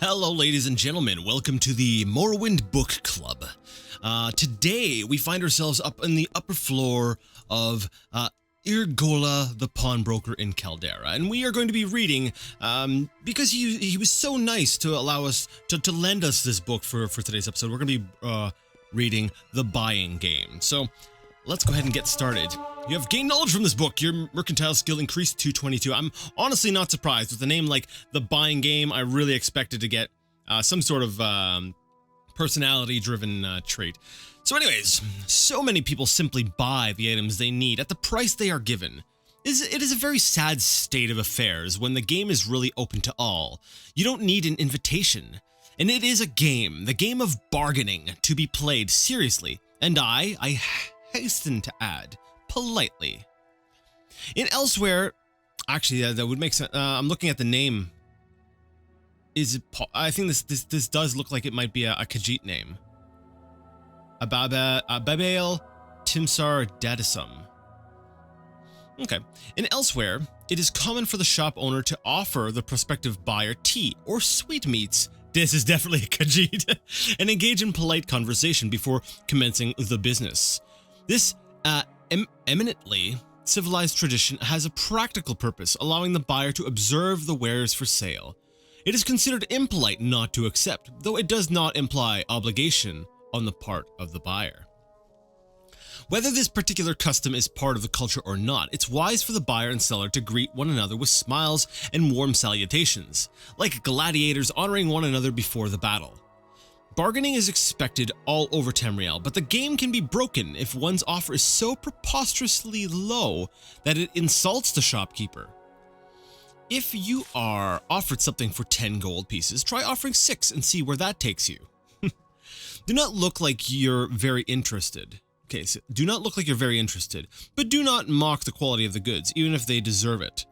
Hello, ladies and gentlemen. Welcome to the Morrowind Book Club. Today, we find ourselves up in the upper floor of Irgola, the pawnbroker in Caldera, and we are going to be reading because he was so nice to allow us to lend us this book for today's episode. We're going to be reading The Buying Game. So let's go ahead and get started. You have gained knowledge from this book. Your mercantile skill increased to 22. I'm honestly not surprised. With a name like The Buying Game, I really expected to get some sort of personality-driven trait. So anyways, so many people simply buy the items they need at the price they are given. It is a very sad state of affairs when the game is really open to all. You don't need an invitation. And it is a game, the game of bargaining, to be played seriously. And I hasten to add, politely. In Elsewhere, actually, that would make sense. I'm looking at the name. I think this does look like it might be a Khajiit name. Ababael Timsar Dadisum. Okay. In Elsewhere, it is common for the shop owner to offer the prospective buyer tea or sweetmeats. This is definitely a Khajiit. And engage in polite conversation before commencing the business. This eminently civilized tradition has a practical purpose, allowing the buyer to observe the wares for sale. It is considered impolite not to accept, though it does not imply obligation on the part of the buyer. Whether this particular custom is part of the culture or not, it's wise for the buyer and seller to greet one another with smiles and warm salutations, like gladiators honoring one another before the battle. Bargaining is expected all over Tamriel, but the game can be broken if one's offer is so preposterously low that it insults the shopkeeper. If you are offered something for 10 gold pieces, try offering 6 and see where that takes you. Do not look like you're very interested. Okay, so do not look like you're very interested, but do not mock the quality of the goods, even if they deserve it.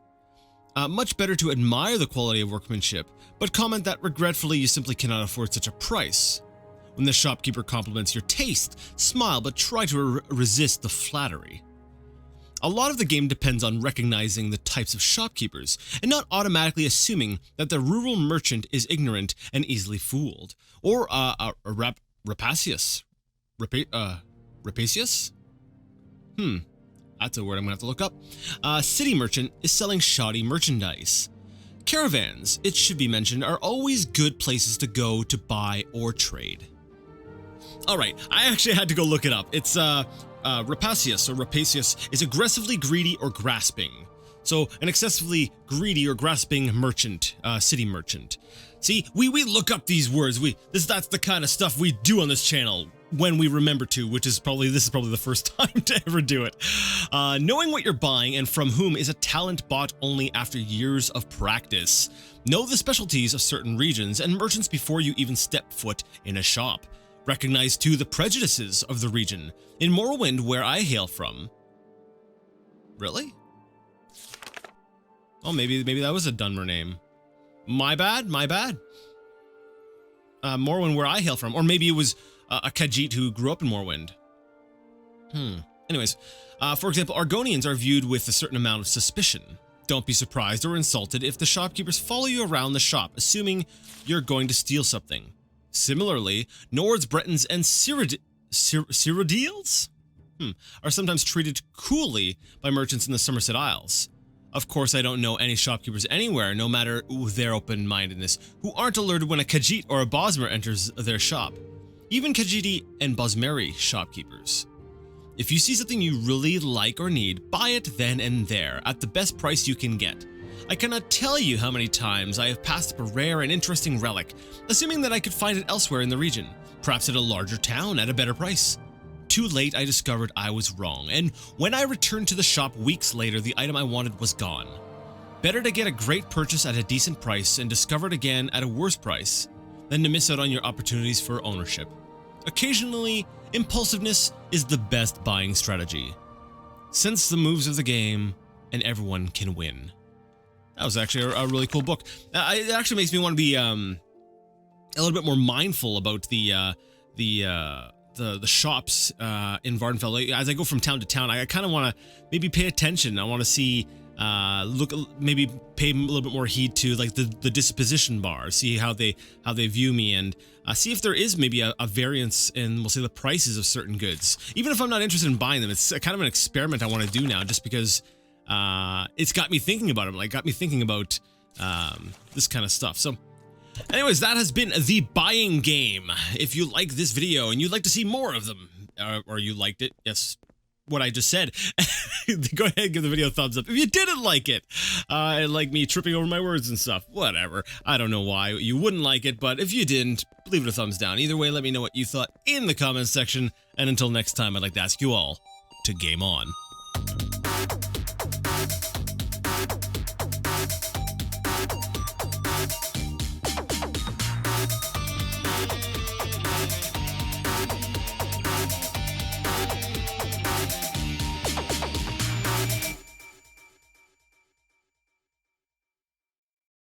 Much better to admire the quality of workmanship, but comment that regretfully you simply cannot afford such a price. When the shopkeeper compliments your taste, smile, but try to resist the flattery. A lot of the game depends on recognizing the types of shopkeepers, and not automatically assuming that the rural merchant is ignorant and easily fooled, or rapacious. Rapacious? That's a word I'm gonna have to look up. City merchant is selling shoddy merchandise. Caravans, it should be mentioned, are always good places to go to buy or trade. Alright, I actually had to go look it up. It's rapacious or rapacious is aggressively greedy or grasping. So an excessively greedy or grasping merchant, city merchant. See, we look up these words. That's the kind of stuff we do on this channel when we remember to, this is probably the first time to ever do it. Knowing what you're buying and from whom is a talent bought only after years of practice. Know the specialties of certain regions and merchants before you even step foot in a shop. Recognize too the prejudices of the region. In Morrowind, where I hail from. Really? Oh, maybe that was a Dunmer name. My bad. Morrowind, where I hail from, or maybe it was a Khajiit who grew up in Morrowind. Anyways, for example, Argonians are viewed with a certain amount of suspicion. Don't be surprised or insulted if the shopkeepers follow you around the shop, assuming you're going to steal something. Similarly, Nords, Bretons, and Cyrodiils are sometimes treated coolly by merchants in the Somerset Isles. Of course, I don't know any shopkeepers anywhere, no matter their open-mindedness, who aren't alerted when a Khajiit or a Bosmer enters their shop. Even Khajiiti and Bosmeri shopkeepers. If you see something you really like or need, buy it then and there, at the best price you can get. I cannot tell you how many times I have passed up a rare and interesting relic, assuming that I could find it elsewhere in the region, perhaps at a larger town at a better price. Too late, I discovered I was wrong, and when I returned to the shop weeks later, the item I wanted was gone. Better to get a great purchase at a decent price and discover it again at a worse price, than to miss out on your opportunities for ownership. Occasionally, impulsiveness is the best buying strategy. Sense the moves of the game, and everyone can win. That was actually a really cool book. It actually makes me want to be a little bit more mindful about the shops in Vardenfell. As I go from town to town, I kind of want to maybe pay attention. I want to see maybe pay a little bit more heed to like the disposition bar, see how they view me, and see if there is maybe a variance in, we'll say, the prices of certain goods. Even if I'm not interested in buying them, it's kind of an experiment I want to do now, just because it's got me thinking about them, like got me thinking about this kind of stuff. So anyways, that has been the buying game. If you like this video and you'd like to see more of them, or you liked it, yes, what I just said, go ahead and give the video a thumbs up. If you didn't like it, and like me tripping over my words and stuff, whatever. I don't know why you wouldn't like it, but if you didn't, leave it a thumbs down. Either way, let me know what you thought in the comments section, and until next time, I'd like to ask you all to game on.